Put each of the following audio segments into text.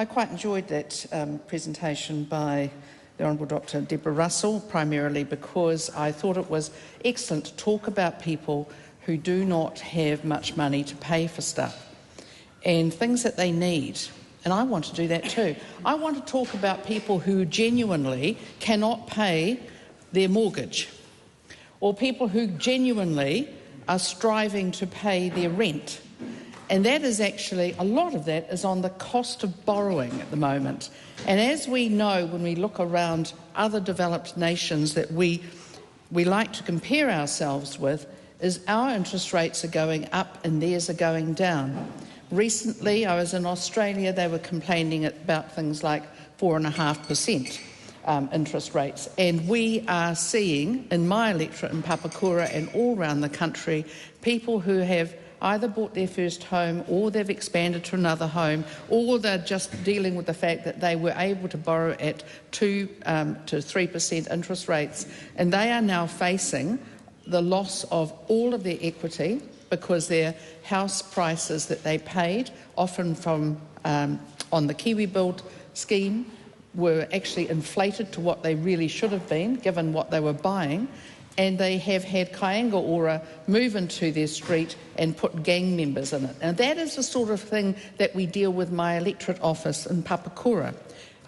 I quite enjoyed that presentation by the Honourable Dr. Deborah Russell, primarily because I thought it was excellent to talk about people who do not have much money to pay for stuff and things that they need. And I want to do that too. I want to talk about people who genuinely cannot pay their mortgage, or people who genuinely are striving to pay their rent. And that is actually, a lot of that is on the cost of borrowing at the moment. And as we know, when we look around other developed nations that we like to compare ourselves with, is our interest rates are going up and theirs are going down. Recently, I was in Australia, they were complaining about things like 4.5% interest rates. And we are seeing, in my electorate in Papakura and all around the country, people who have either bought their first home or they've expanded to another home, or they're just dealing with the fact that they were able to borrow at 2 to 3% interest rates. And they are now facing the loss of all of their equity because their house prices that they paid, often from on the Kiwi Build scheme, were actually inflated to what they really should have been, given what they were buying. And they have had Kāinga Ora move into their street and put gang members in it. And that is the sort of thing that we deal with my electorate office in Papakura.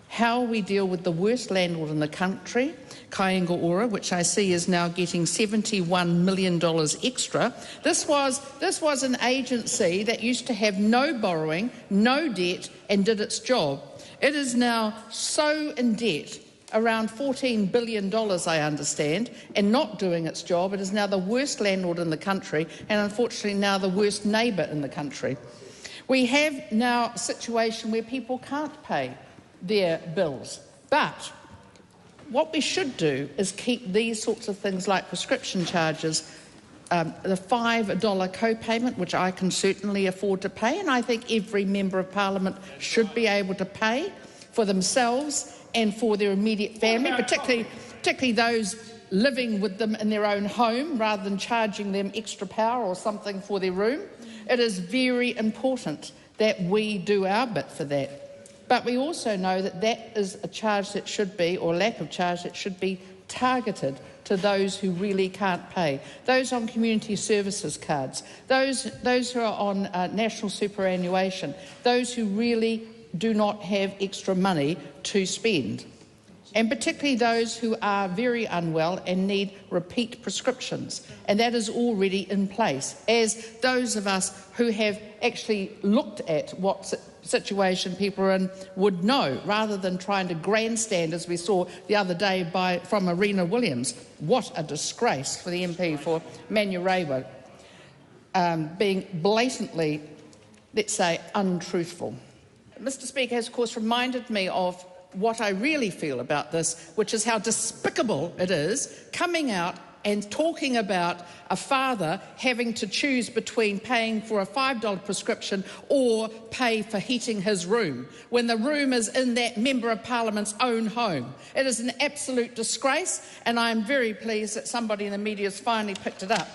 How we deal with the worst landlord in the country, Kāinga Ora, which I see is now getting $71 million extra. This was an agency that used to have no borrowing, no debt, and did its job. It is now so in debt, around $14 billion, I understand, and not doing its job. It is now the worst landlord in the country, and unfortunately now the worst neighbour in the country. We have now a situation where people can't pay their bills. But what we should do is keep these sorts of things like prescription charges, the $5 co-payment, which I can certainly afford to pay, and I think every Member of Parliament should be able to pay for themselves and for their immediate family, particularly those living with them in their own home, rather than charging them extra power or something for their room. It is very important that we do our bit for that. But we also know that that is a charge that should be, or lack of charge, that should be targeted to those who really can't pay, those on community services cards, those who are on national superannuation, those who really do not have extra money to spend, and particularly those who are very unwell and need repeat prescriptions. And that is already in place, as those of us who have actually looked at what situation people are in would know, rather than trying to grandstand, as we saw the other day from Arena Williams. What a disgrace for the MP for Manurewa, being blatantly, let's say, untruthful. Mr. Speaker has, of course, reminded me of what I really feel about this, which is how despicable it is coming out and talking about a father having to choose between paying for a $5 prescription or pay for heating his room, when the room is in that Member of Parliament's own home. It is an absolute disgrace, and I am very pleased that somebody in the media has finally picked it up.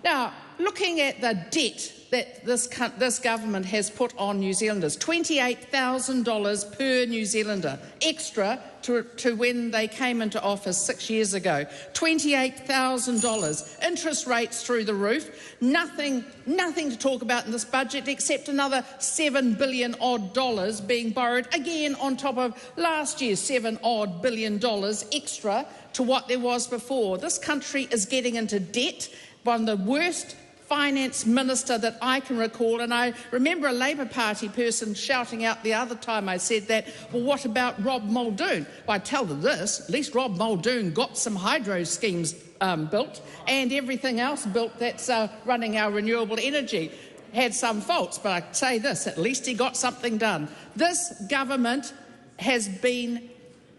Now, looking at the debt that this government has put on New Zealanders, $28,000 per New Zealander extra to when they came into office 6 years ago. $28,000. Interest rates through the roof. Nothing to talk about in this budget except another $7 billion odd being borrowed, again on top of last year's $7 odd billion extra to what there was before. This country is getting into debt. One of the worst finance minister that I can recall, and I remember a Labour Party person shouting out the other time I said that, well, what about Rob Muldoon? Well, I tell them this, at least Rob Muldoon got some hydro schemes built, and everything else built that's running our renewable energy. Had some faults, but I say this, at least he got something done. This government has been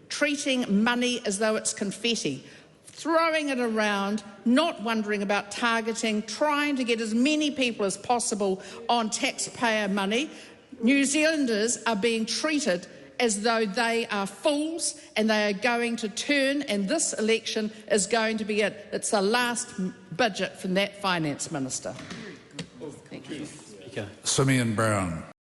treating money as though it's confetti, throwing it around, not wondering about targeting, trying to get as many people as possible on taxpayer money. New Zealanders are being treated as though they are fools and they are going to turn, and this election is going to be it. It's the last budget from that finance minister. Thank you. Simeon Brown.